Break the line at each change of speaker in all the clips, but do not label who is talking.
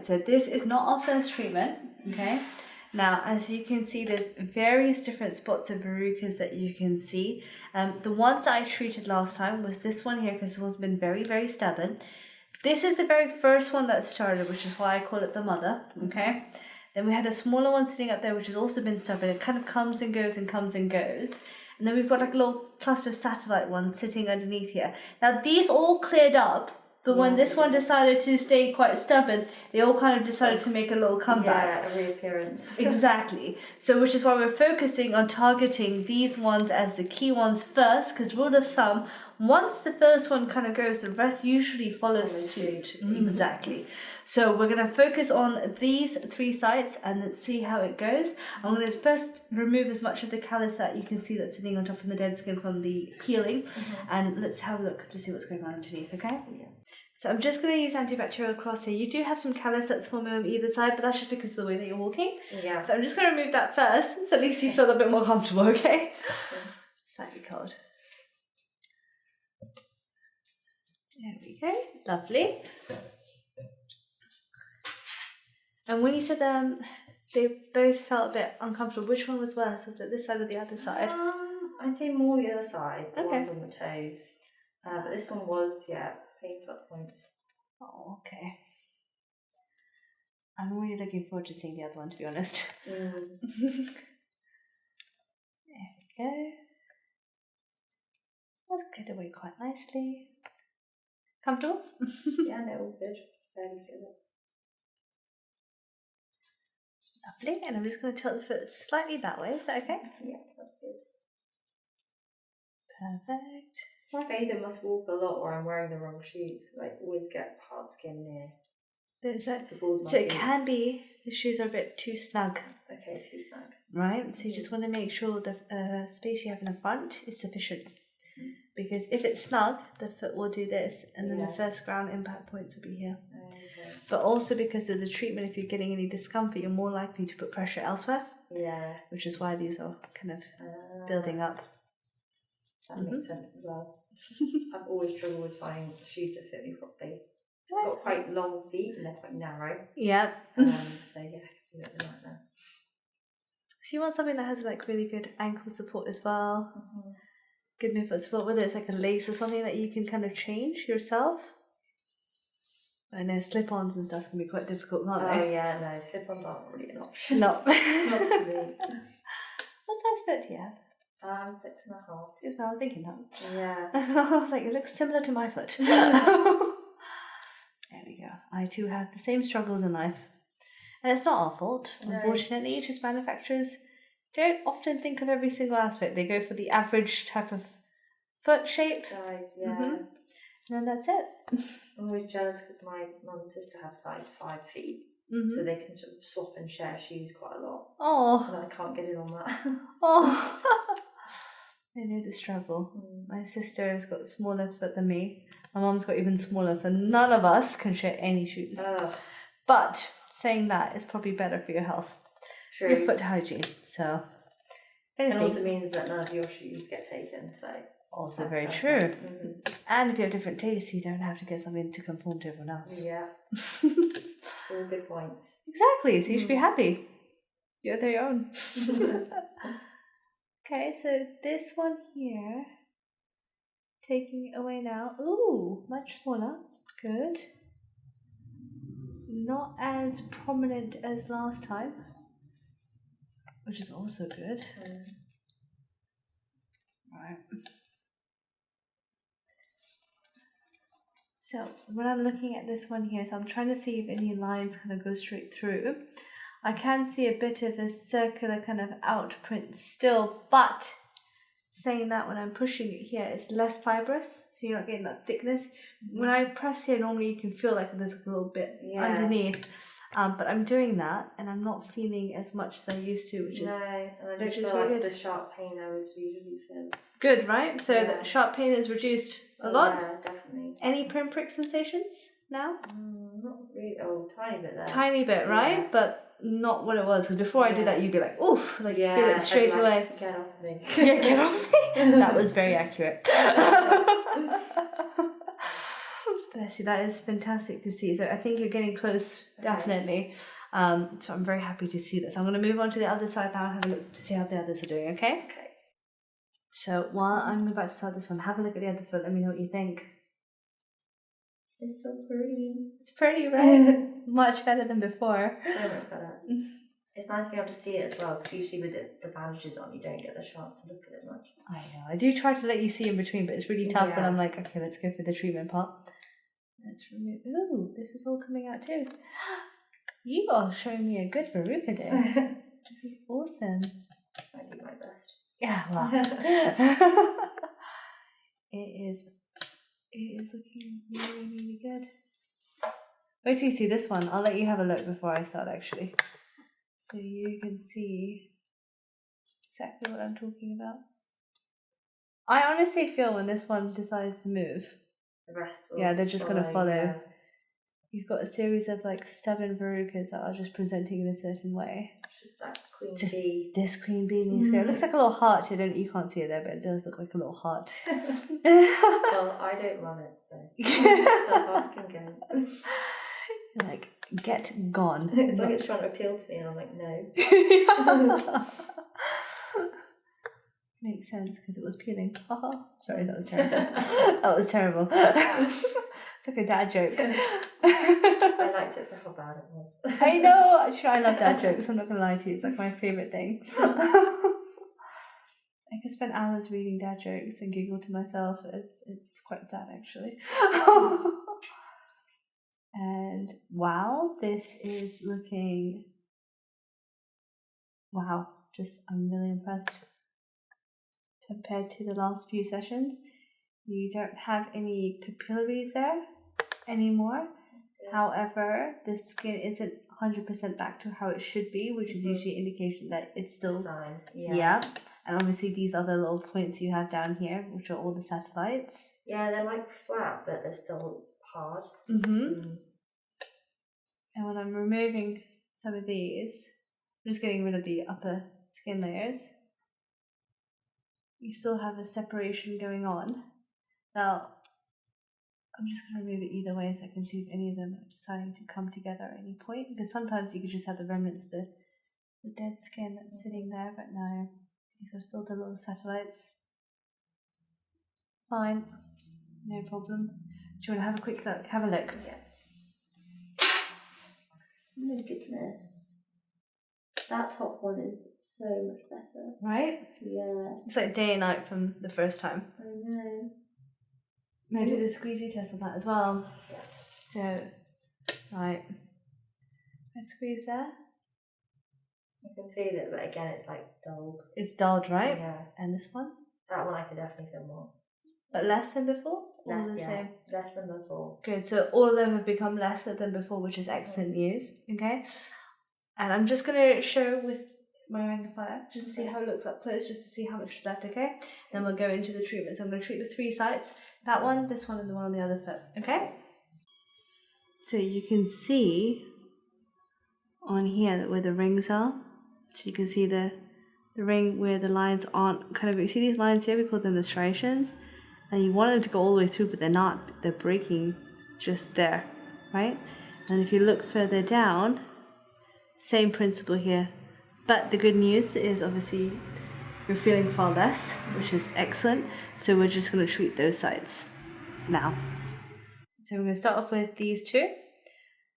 so this is not our first treatment, okay? Now, as you can see, there's various different spots of verrucas that you can see. The ones I treated last time was this one here, because this one's been very, very stubborn. This is the very first one that started, which is why I call it the mother, okay? Then we had a smaller one sitting up there, which has also been stubborn. It kind of comes and goes and comes and goes. And then we've got like a little cluster of satellite ones sitting underneath here. Now, these all cleared up. But when this one decided to stay quite stubborn, they all kind of decided to make a little comeback.
Yeah, a reappearance.
Exactly. So which is why we're focusing on targeting these ones as the key ones first, because rule of thumb, once the first one kind of goes, the rest usually follows suit. Exactly. So we're going to focus on these 3 sites and let's see how it goes. I'm going to first remove as much of the callus that you can see that's sitting on top of the dead skin from the peeling. And let's have a look to see what's going on underneath, okay? Yeah. So I'm just going to use antibacterial cross here. You do have some callus that's forming on either side, but that's just because of the way that you're walking. Yeah. So I'm just going to remove that first, so at least you feel a bit more comfortable, okay? Slightly cold. There we go. Lovely. And when you said they both felt a bit uncomfortable, which one was worse? Was it this side or the other side?
I'd say more the other side, the ones on the toes. But this one was, painful at points.
Oh, okay. I'm really looking forward to seeing the other one, to be honest. There we go. Let's get away quite nicely. Comfortable?
Yeah, no, all good. Barely feel it.
Lovely. And I'm just going to tilt the foot slightly that way. Is that okay?
Yeah, that's good.
Perfect.
My bather must walk a lot or I'm wearing the wrong shoes. I always get hard skin near.
So it can be the shoes are a bit too snug.
Okay, too snug.
Right? So you just want to make sure the space you have in the front is sufficient. Because if it's snug, the foot will do this, and then the first ground impact points will be here. Okay. But also because of the treatment, if you're getting any discomfort, you're more likely to put pressure elsewhere. Yeah. Which is why these are kind of building up.
That makes sense as well. I've always struggled with finding shoes that fit me properly. I've got quite long feet and they're quite narrow.
Yeah.
So yeah, it's a bit of a nightmare.
So you want something that has like really good ankle support as well. Good midfoot support, whether it's like a lace or something that you can kind of change yourself. I know slip-ons and stuff can be quite difficult, can't they?
Oh yeah, no, slip-ons aren't really an option.
No.
Not for me.
What size foot do you have?
6.5.
That's what I was thinking that.
Yeah.
I was like, it looks similar to my foot. There we go. I too have the same struggles in life. And it's not our fault, unfortunately. Just manufacturers don't often think of every single aspect. They go for the average type of foot shape.
Size, yeah.
And then that's it.
I'm always jealous because my mum and sister have size 5 feet. So they can sort of swap and share shoes quite a lot.
Oh.
And I can't get in on that.
Oh. I know the struggle. My sister has got smaller foot than me. My mum's got even smaller, so none of us can share any shoes. But saying that is probably better for your health.
True.
Your foot hygiene. So
it also means that none of your shoes get taken. So
also very true. And if you have different tastes, you don't have to get something to conform to everyone else.
Yeah. All good points.
Exactly. So you should be happy. You're their own. Okay, so this one here, taking it away now. Ooh, much smaller. Good. Not as prominent as last time, which is also good. Right. So when I'm looking at this one here, so I'm trying to see if any lines kind of go straight through. I can see a bit of a circular kind of outprint still, but saying that when I'm pushing it here, it's less fibrous, so you're not getting that thickness. When I press here, normally you can feel like there's a little bit underneath, but I'm doing that and I'm not feeling as much as I used to, which is
really good. The sharp pain I would usually feel.
Good, right? So the sharp pain is reduced a lot.
Yeah, definitely.
Any pinprick sensations now?
Not really. Oh, tiny bit there.
Tiny bit, right? But not what it was. Because before I do that, you'd be like, oof, like feel it straight away.
Get off me.
Yeah, get off me. That was very accurate. Bless you, that is fantastic to see. So I think you're getting close, definitely. So I'm very happy to see this. I'm going to move on to the other side now and have a look to see how the others are doing, okay?
Okay.
So while I'm about to start this one, have a look at the other foot. Let me know what you think.
It's so pretty.
It's pretty, right? Much better than before.
So much better. It's nice to be able to see it as well, because usually with the bandages on, you don't get the chance to look at it much.
I know. I do try to let you see in between, but it's really tough when I'm like, okay, let's go for the treatment part. Let's remove. Ooh, this is all coming out too. You are showing me a good Veruca day. This is awesome.
I do my best.
Yeah, well. It is looking really, really good. Wait till you see this one. I'll let you have a look before I start, actually. So you can see exactly what I'm talking about. I honestly feel when this one decides to move,
The rest will
they're just going to follow.
Yeah.
You've got a series of like stubborn verrucas that are just presenting in a certain way.
Just that queen bee.
This queen bee needs to go. It looks like a little heart. You can't see it there, but it does look like a little heart.
Well, I don't run it, so the heart can go.
Like, get gone.
It's like it's trying to appeal to me, and I'm like, no.
Makes sense because it was peeling. Sorry, that was terrible. That was terrible. It's like a dad joke.
I liked it for how bad it was.
I know. I love dad jokes. I'm not gonna lie to you. It's like my favorite thing. I can spend hours reading dad jokes and giggle to myself. It's quite sad actually. And wow, this is looking. Wow, I'm really impressed. Compared to the last few sessions, you don't have any capillaries there anymore. Yeah. However, the skin isn't 100% back to how it should be, which is usually an indication that it's still
sign.
Yeah. And obviously these other little points you have down here, which are all the satellites.
Yeah, they're like flat, but they're still hard.
And when I'm removing some of these, I'm just getting rid of the upper skin layers. You still have a separation going on. Now, I'm just going to remove it either way so I can see if any of them are deciding to come together at any point. Because sometimes you could just have the remnants, the dead skin that's sitting there, but no. These are still the little satellites. Fine. No problem. Do you want to have a quick look? Have a look.
Yeah. Oh my goodness. That top one is so much better.
Right?
Yeah.
It's like day and night from the first time.
I know.
May do the squeezy test on that as well.
Yeah.
So, right. I squeeze there.
I can feel it, but again, it's like dulled.
It's dulled, right?
Yeah.
And this one?
That one I can definitely feel more.
But less than before?
Less,
or the same?
Less than before.
Good, so all of them have become lesser than before, which is excellent news, okay? And I'm just going to show with my magnifier, just to see how it looks up close, just to see how much is left, okay? Then we'll go into the treatment. So I'm going to treat the 3 sites, that one, this one, and the one on the other foot, okay? So you can see on here that where the rings are, so you can see the ring where the lines aren't kind of, you see these lines here, we call them the striations, and you want them to go all the way through, but they're not, they're breaking just there, right? And if you look further down, same principle here, but the good news is obviously you're feeling far less, which is excellent, so we're just going to treat those sites now. So we're going to start off with these 2.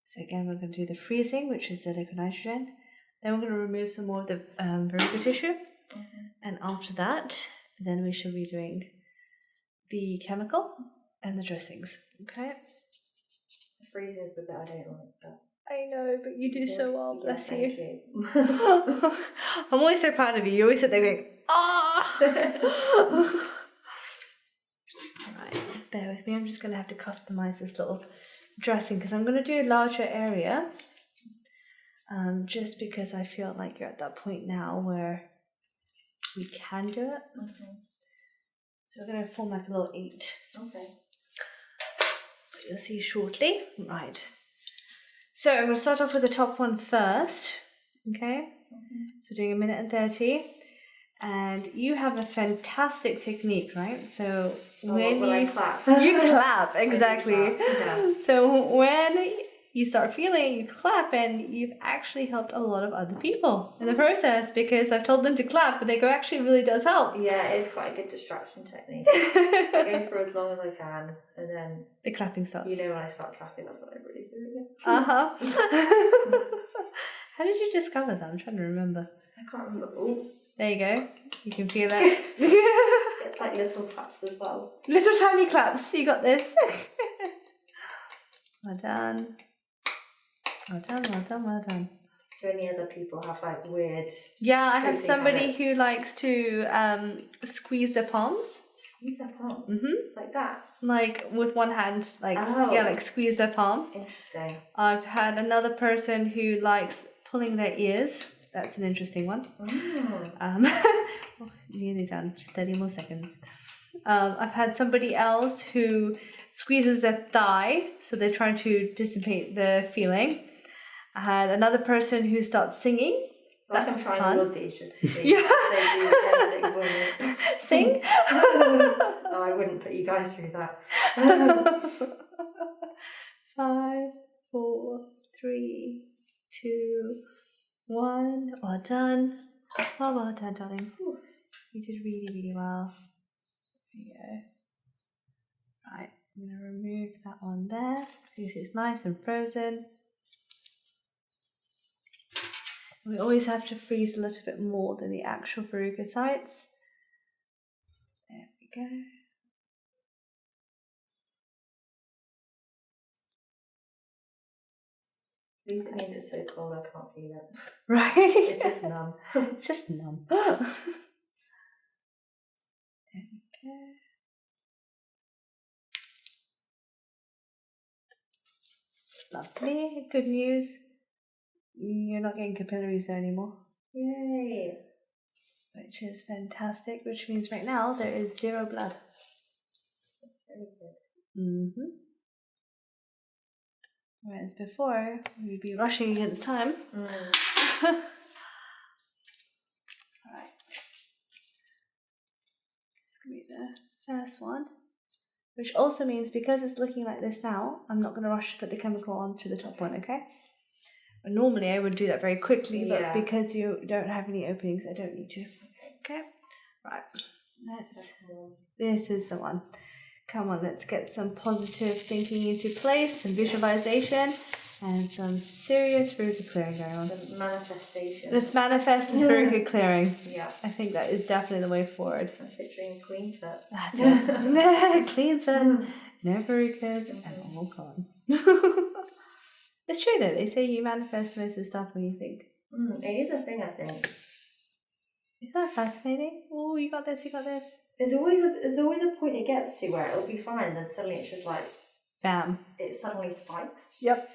So again, we're going to do the freezing, which is the liquid nitrogen. Then we're going to remove some more of the verruca tissue. And after that, then we shall be doing the chemical and the dressings. Okay?
The freezing is the bit I don't like, but...
I know, but you do so well, bless you.
You.
I'm always so proud of you. You always sit there going, ah! Alright, bear with me. I'm just going to have to customize this little dressing because I'm going to do a larger area. Just because I feel like you're at that point now where we can do it. So we're going to form like a little 8.
Okay.
You'll see shortly. Right. So I'm going to start off with the top one first. Okay. So doing 1 minute and 30. And you have a fantastic technique, right? So when
I clap.
you clap, exactly.
Yeah.
So when you start feeling, you clap, and you've actually helped a lot of other people in the process, because I've told them to clap, but they go, actually, it really does help.
Yeah, it's quite a good distraction technique. I go for as long as I can, and then
the clapping starts.
You know, when I start clapping, that's what I'm really doing.
How did you discover that? I'm trying to remember.
I can't remember. Ooh.
There you go. You can feel it.
It's like little claps as well.
Little tiny claps. You got this. Well done. Well done, well done, well done.
Do any other people have like weird...
Yeah, I have somebody
habits?
who likes to squeeze their palms.
Squeeze their palms?
Mm-hmm.
Like that?
Like with one hand. Yeah, like squeeze their palm.
Interesting.
I've had another person who likes pulling their ears. That's an interesting one. Nearly done. Just 30 more seconds. I've had somebody else who squeezes their thigh, so they're trying to dissipate the feeling. I had another person who starts singing. That's
I'm trying
fun.
all of these just to see. Yeah.
Sing?
No, I wouldn't put you guys through that.
5, 4, 3, 2, 1. Well done. Well done, darling. You did really, really well. There you go. Right, I'm going to remove that one there. See, it's nice and frozen. We always have to freeze a little bit more than the actual verruca sites. There we go.
At least it means it's so cold I can't feel it.
Right?
It's just numb.
It's just numb. There we go. Lovely. Good news. You're not getting capillaries there anymore.
Yay.
Which is fantastic, which means right now there is 0 blood.
That's very good.
Mm-hmm. Whereas before, we'd be rushing against time. Alright. This could be the first one. Which also means, because it's looking like this now, I'm not going to rush to put the chemical onto the top one, okay? But normally I would do that very quickly, but because you don't have any openings, I don't need to. Okay? Right. This is the one. Come on, let's get some positive thinking into place, some visualization, and some serious verruca clearing going on.
Some manifestation.
Let's manifest this verruca clearing.
Yeah.
I think that is definitely the way forward.
I'm picturing a clean foot.
That's it. Clean foot, no verrucas, and all gone. It's true though, they say you manifest most of the stuff when you think.
It is a thing, I think.
Isn't that fascinating? Oh, you got this, you got this.
There's always a point it gets to where it'll be fine, then suddenly it's just like...
Bam.
It suddenly spikes.
Yep.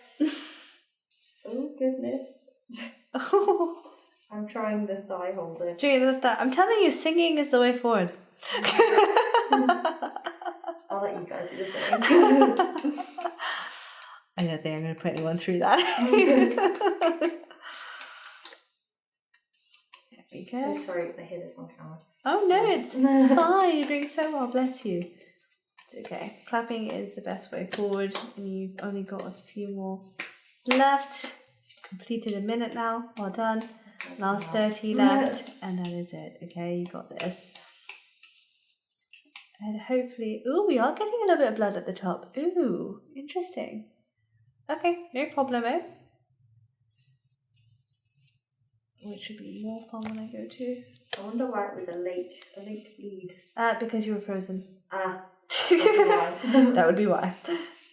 Oh, goodness. I'm trying the thigh holder.
I'm telling you, singing is the way forward.
I'll let you guys do the same.
I don't think I'm going to put anyone through that. There we go.
So sorry if I hear this on camera.
Oh no, it's fine. You're doing so well. Bless you. It's okay. Clapping is the best way forward, and you've only got a few more left. You've completed a minute now. Well done. Last 30 left, and that is it. Okay, you got this. And hopefully, ooh, we are getting a little bit of blood at the top. Ooh, interesting. Okay, no problemo. Which should be more fun when I go to.
I wonder why it was a late bleed.
Because you were frozen.
That
would be why.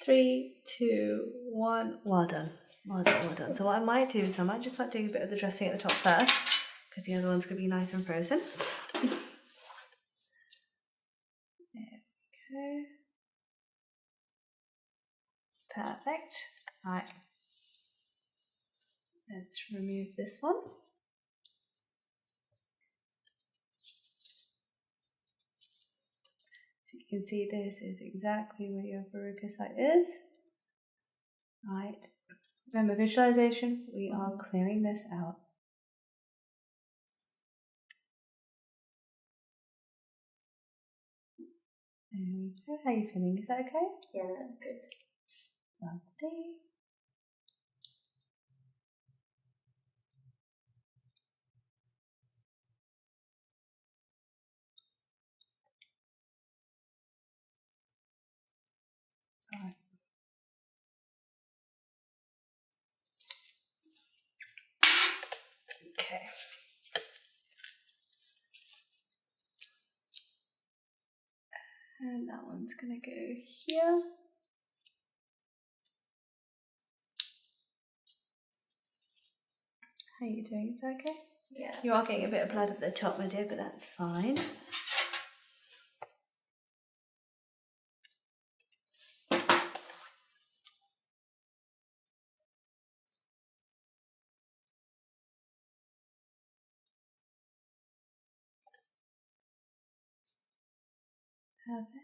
3, 2, 1. Well done. Well done, well done. So what I might do is I might just start doing a bit of the dressing at the top first, because the other one's going to be nice and frozen. There we go. Perfect. Right. Let's remove this one. So you can see this is exactly where your verruca site is. Right. Remember visualization, we are clearing this out. How are you feeling? Is that okay?
Yeah, that's good.
Lovely. Right. Okay. And that one's gonna go here. How are you doing? Is that okay?
Yeah.
You are getting a bit of blood at the top, my dear, but that's fine. Perfect.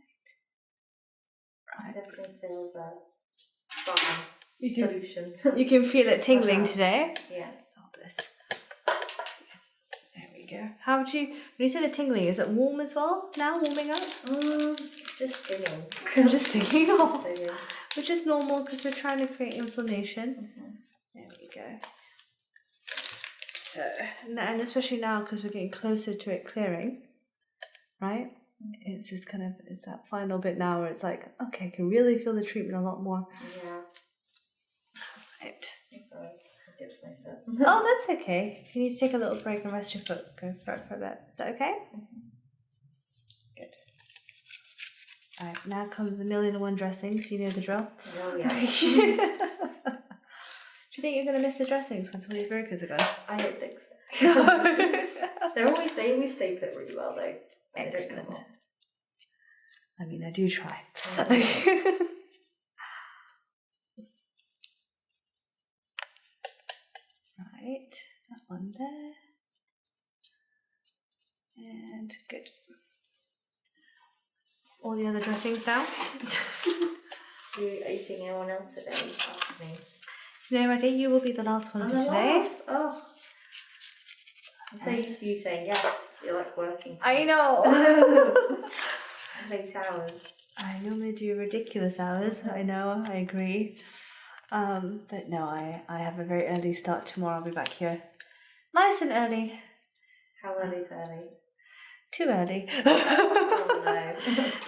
I
Right.
definitely feel the balm
You can,
solution.
you can feel it tingling today.
Yeah.
Oh, bless. There we go. How would you, when you say the tingling, is it warm as well now, warming up?
Just stinging.
Just stinging off.
Stinging.
Which is normal because we're trying to create inflammation. There we go. So, and especially now because we're getting closer to it clearing, right? It's just kind of, it's that final bit now where it's like, okay, I can really feel the treatment a lot more.
Yeah.
Right.
I'm sorry. I did my first.
Oh, that's okay. If you need to take a little break and rest your foot, go for it for a bit. Is that okay? Good. Alright, now comes the 1,000,001 dressings. You know the drill.
Oh, yeah.
Do you think you're going to miss the dressings once all your verrucas are gone?
I don't think so. They always stay put really well though.
Excellent. I mean, I do try. Right, that one there. And good. All the other dressings now.
Are you seeing anyone else today after me?
So now, ready? You will be the last one for today.
Last. Oh. I'm so used to you saying yes. You're like working.
I know.
Late hours.
I normally do ridiculous hours. I know, I agree. But no, I have a very early start tomorrow. I'll be back here nice and early.
How early is early?
Too early.
Oh no.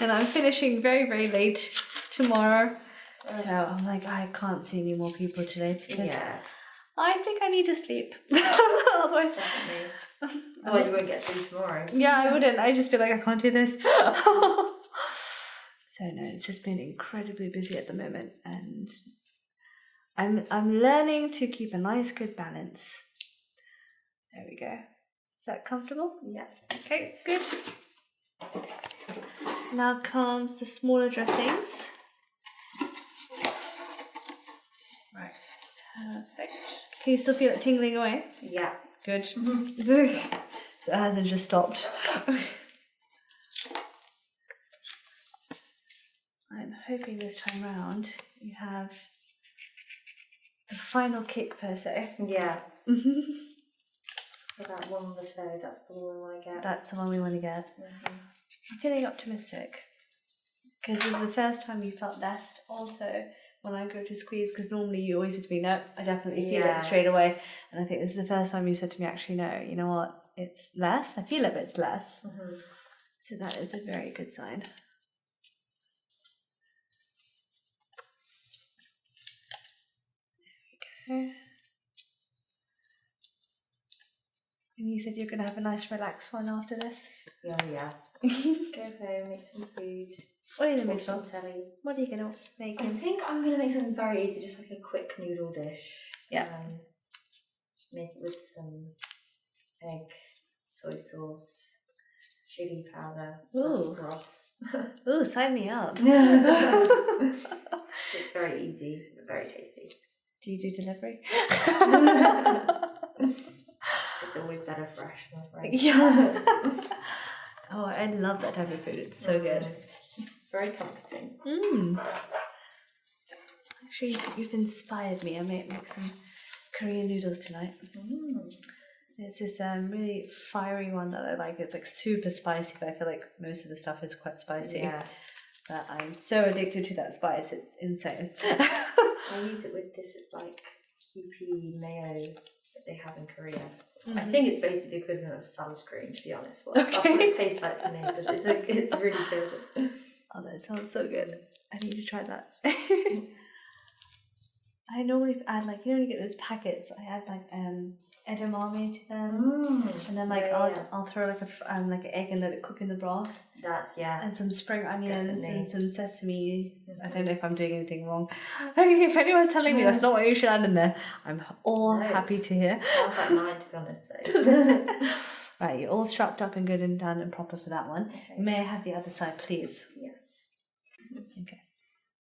And I'm finishing very, very late tomorrow. So I'm like, I can't see any more people today because I think I need to sleep. Otherwise,
Definitely. Otherwise you won't get sleep tomorrow.
Yeah, I wouldn't. I just feel like I can't do this. So no, it's just been incredibly busy at the moment, and I'm learning to keep a nice, good balance. There we go. Is that comfortable?
Yeah.
Okay, good. Now comes the smaller dressings. Right. Perfect. Can you still feel it tingling away?
Yeah.
Good. So it hasn't just stopped. I'm hoping this time round you have the final kick per se.
Yeah. For that one on the toe, that's the one we want to get.
That's the one we want to get. I'm feeling optimistic because this is the first time you felt less. Also, when I go to squeeze, because normally you always say to me, no, I definitely feel it straight away. And I think this is the first time you said to me, actually, no, you know what? It's less. I feel it, but it's less. So that is a very good sign. There we go. And you said you're going to have a nice relaxed one after this?
Yeah. Go home, make some food.
What are you going to
Watch some telly.
What are you going to make?
I think I'm going to make something very easy, just like a quick noodle dish.
Yeah.
Make it with some egg, soy sauce, chili powder, broth.
Ooh, sign me up.
It's very easy, but very tasty.
Do you do delivery?
It's always better fresh, my friend.
Yeah. Oh, I love that type of food. It's so good.
Very comforting.
Actually, you've inspired me. I might make some Korean noodles tonight. It's this really fiery one that I like. It's like super spicy, but I feel like most of the stuff is quite spicy.
Yeah.
But I'm so addicted to that spice, it's insane.
I use it with this like QP mayo that they have in Korea. I think it's basically the equivalent of salad cream, to be honest. Well, that's what it tastes like to me, but it's really good.
Oh, that sounds so good. I need to try that. I normally add like, you know, when you get those packets, I add like edamame to them, and then like I'll throw like like an egg and let it cook in the broth. And some spring onions and some sesame. I don't know if I'm doing anything wrong. Okay, if anyone's telling me that's not what you should add in there, I'm all happy to hear.
Sounds like mine, to be honest.
Right, you're all strapped up and good and done and proper for that one. Okay. May I have the other side, please?
Yes.
Okay.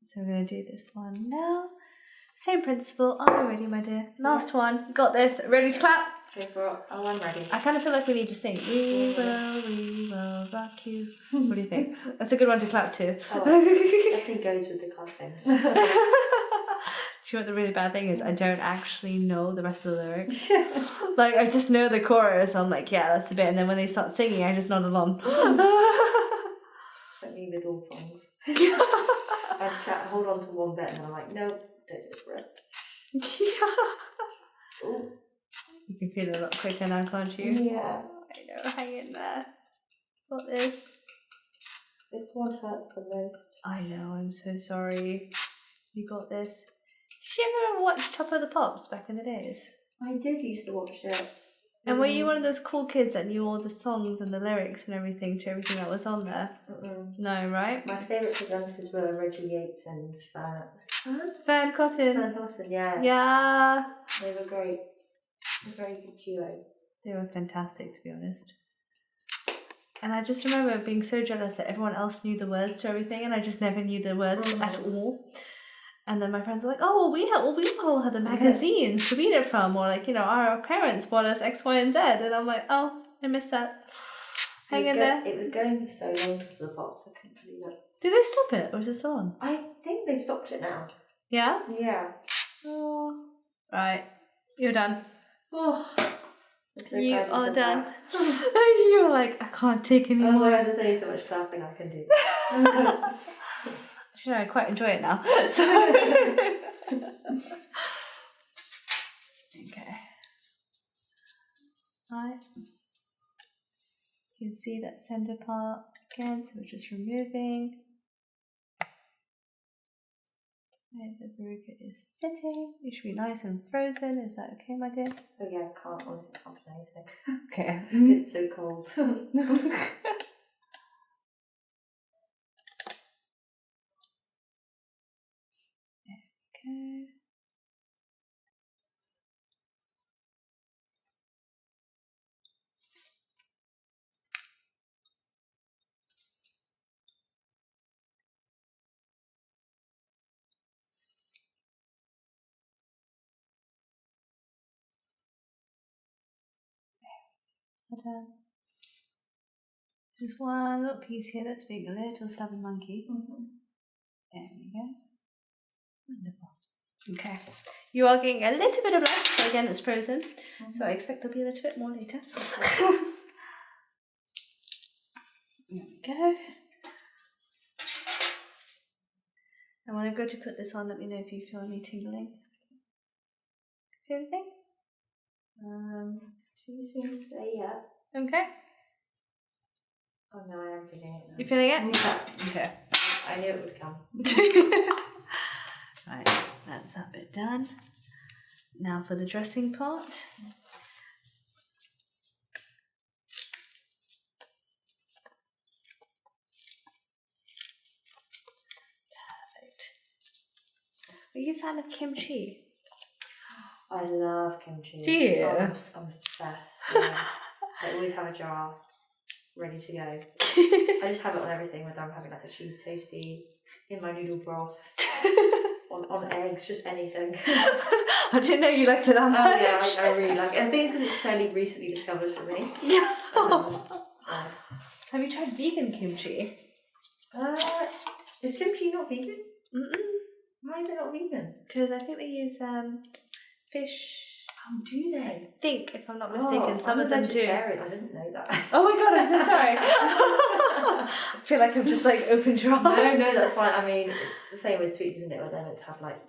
So we're going to do this one now. Same principle. Are you ready, my dear? Last one. Got this. Ready to clap?
Go for it. Oh, I'm ready.
I kind of feel like we need to sing. We will rock you. What do you think? That's a good one to clap to.
Oh, definitely goes with the clapping.
Do you know what the really bad thing is? I don't actually know the rest of the lyrics. Like, I just know the chorus. I'm like, yeah, that's the bit. And then when they start singing, I just nod along.
Like me with all songs. I hold on to one bit and then I'm like, no, don't do the rest. Ooh.
You can feel it a lot quicker now, can't you?
Yeah.
I know, hang in there. Got this.
This one hurts the most.
I know, I'm so sorry. You got this. Did you ever watch Top of the Pops back in the days?
I did used to watch it.
And were you one of those cool kids that knew all the songs and the lyrics and everything to everything that was on there? No, right?
My favourite presenters were Reggie Yates and
Fern Cotton.
Fern Cotton, yeah.
Yeah.
They were great. A very good duo.
They were fantastic, to be honest. And I just remember being so jealous that everyone else knew the words to everything and I just never knew the words at all. And then my friends were like, oh, well, we all had the magazines to read it from, or like, you know, our parents bought us X, Y, and Z. And I'm like, oh, I missed that. Hang in there.
It was going for so long to the Pops, I couldn't believe it.
Did they stop it, or is it still on?
I think they've stopped it now.
Yeah?
Yeah.
Oh. Right. You're done.
Oh. So
you are done. You're like, I can't take any more.
There's only so much clapping I can do.
Actually, I quite enjoy it now. Okay. Right. You can see that center part again, so we're just removing. Where the Veruca is sitting. It should be nice and frozen. Is that okay, my dear?
Oh yeah, I can't honestly do anything.
Okay.
It's so cold.
Okay. Just one little piece here that's being a little stubborn monkey. There we go. Wonderful. Okay. You are getting a little bit of light, so again it's frozen. So I expect there'll be a little bit more later. There we go. And when I go to put this on, let me know if you feel any tingling. Feel anything?
She seems to say yeah.
Okay.
Oh no, I am feeling it now.
You feeling it?
Yeah.
Okay.
I knew it would come.
Right, that's that bit done. Now for the dressing part. Perfect. Are you a fan of kimchi?
I love kimchi.
Do you?
I'm obsessed. Yeah. I always have a jar ready to go. I just have it on everything, whether I'm having like a cheese toastie, in my noodle broth, on eggs, just anything.
I didn't know you liked it that much.
Oh yeah, I really like it. I think because it's fairly recently discovered for me.
Yeah. Have you tried vegan kimchi?
Is kimchi not vegan? Why is it not vegan?
Because I think they use fish.
Oh, do they?
I think, if I'm not mistaken, some of them do.
I didn't know that.
Oh my god, I'm so sorry. feel like I'm just like open jaw.
No, that's fine. I mean, it's the same with sweets, isn't it? Where they're meant to have like.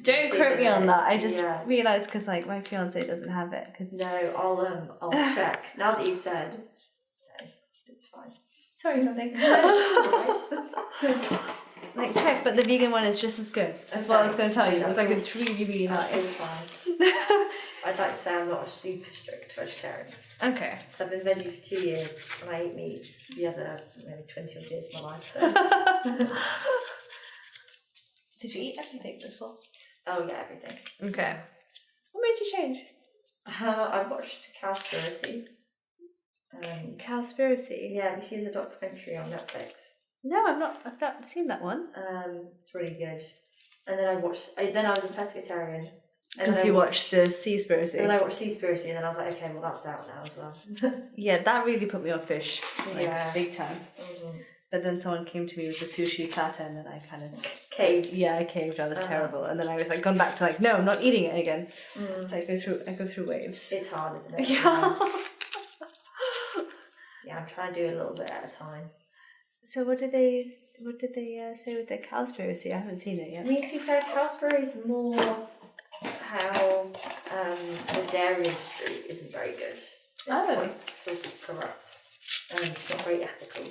Don't quote me on that. I just
Yeah.
realised because like my fiance doesn't have it. Cause...
No, I'll check. Now that you've said, no, it's fine.
Sorry, darling. Like check, but the vegan one is just as good. That's what I was going to tell you. It's like it's really, really nice.
It's fine. I'd like to say I'm not a super strict vegetarian.
Okay.
I've been veggie for 2 years and I ate meat the other maybe 20 odd years of my life. So.
Did you eat everything before?
Oh yeah, everything.
Okay. What made you change?
I watched Cowspiracy.
Cowspiracy?
Yeah, have you seen the documentary on Netflix?
No, I've not seen that one.
It's really good. And then I was a pescatarian.
Because you watched the Seaspiracy.
And then I watched Seaspiracy and then I was like, okay, well that's out now as well.
Yeah, that really put me on fish. Like, big time.
Mm-hmm.
But then someone came to me with a sushi platter and then I kind of...
Caved.
Yeah, I caved. I was terrible. And then I was like, gone back to like, no, I'm not eating it again.
Mm.
So I go through waves.
It's hard, isn't it?
Yeah.
Yeah, I'm trying to do it a little bit at a time.
So what did they say with the Cowspiracy? I haven't seen it yet.
I mean, to be fair, Cowspiracy is more how the dairy industry isn't very good. It's quite sort of corrupt and it's not very ethical.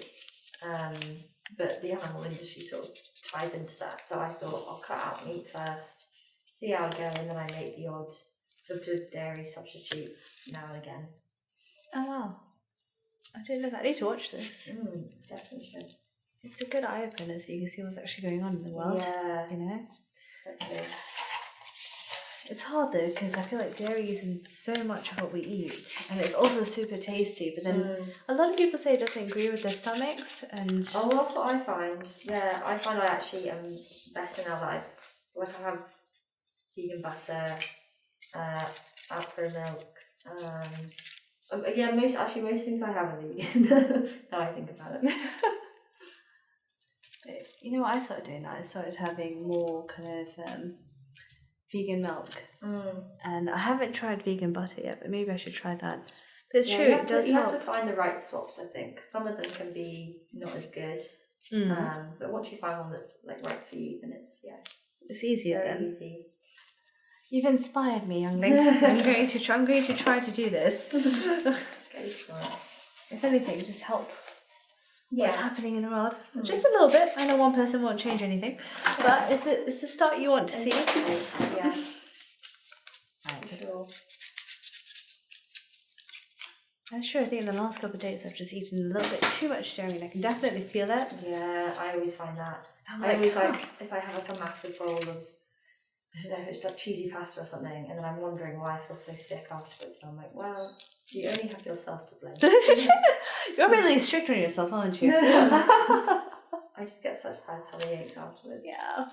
But the animal industry sort of ties into that. So I thought I'll cut out meat first, see how I go, and then I make the odd sort of dairy substitute now and again.
Oh wow. I didn't know that. I need to watch this.
Definitely.
It's a good eye opener so you can see what's actually going on in the world.
Yeah.
You know?
Okay.
It's hard though because I feel like dairy is in so much of what we eat and it's also super tasty, but then a lot of people say it doesn't agree with their stomachs and...
Oh, well, that's what I find. Yeah, I find I actually am better now that I have vegan butter, alpro milk, yeah, most things I have are vegan. Now I think about it.
You know what I started doing that? I started having more kind of vegan milk. And I haven't tried vegan butter yet, but maybe I should try that. But it's true, it does help.
You have to find the right swaps, I think. Some of them can be not as good. But once you find one that's like right for you, then
it's easier
very
then.
easy.
You've inspired me, youngling. I'm going to try to do this.
Go for it.
If anything, just help what's happening in the world. Just a little bit. I know one person won't change anything, but it's the start you want to see.
Yeah.
Sure. That's true. I think in the last couple of days I've just eaten a little bit too much dairy and I can definitely feel it.
Yeah, I always find that.
I always
like if I have like a massive bowl of, I don't know if it's like cheesy pasta or something, and then I'm wondering why I feel so sick afterwards. And I'm like, well, you only have yourself to blame.
You're really strict on yourself, aren't you?
I just get such bad tummy aches afterwards.
Yeah,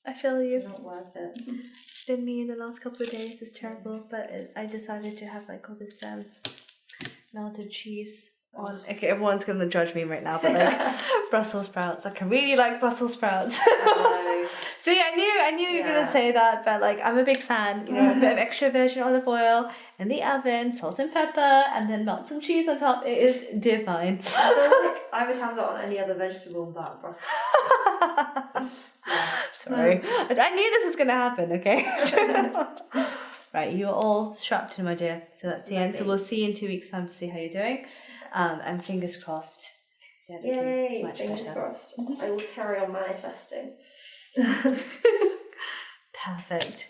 I feel you.
It's not worth it.
It's been me in the last couple of days. It's terrible, but I decided to have like all this melted cheese on. Okay, everyone's gonna judge me right now, but like Brussels sprouts. Like I really like Brussels sprouts. See, I knew you were gonna say that, but like I'm a big fan. You know, a bit of extra virgin olive oil in the oven, salt and pepper, and then melt some cheese on top. It is divine.
I feel like I would have that on any other vegetable but Brussels.
Sorry, I knew this was gonna happen. Okay. Right, you're all strapped in, my dear. So that's the end. So we'll see you in 2 weeks' time to see how you're doing. And fingers crossed.
Yay! Fingers crossed. I will carry on manifesting.
Perfect.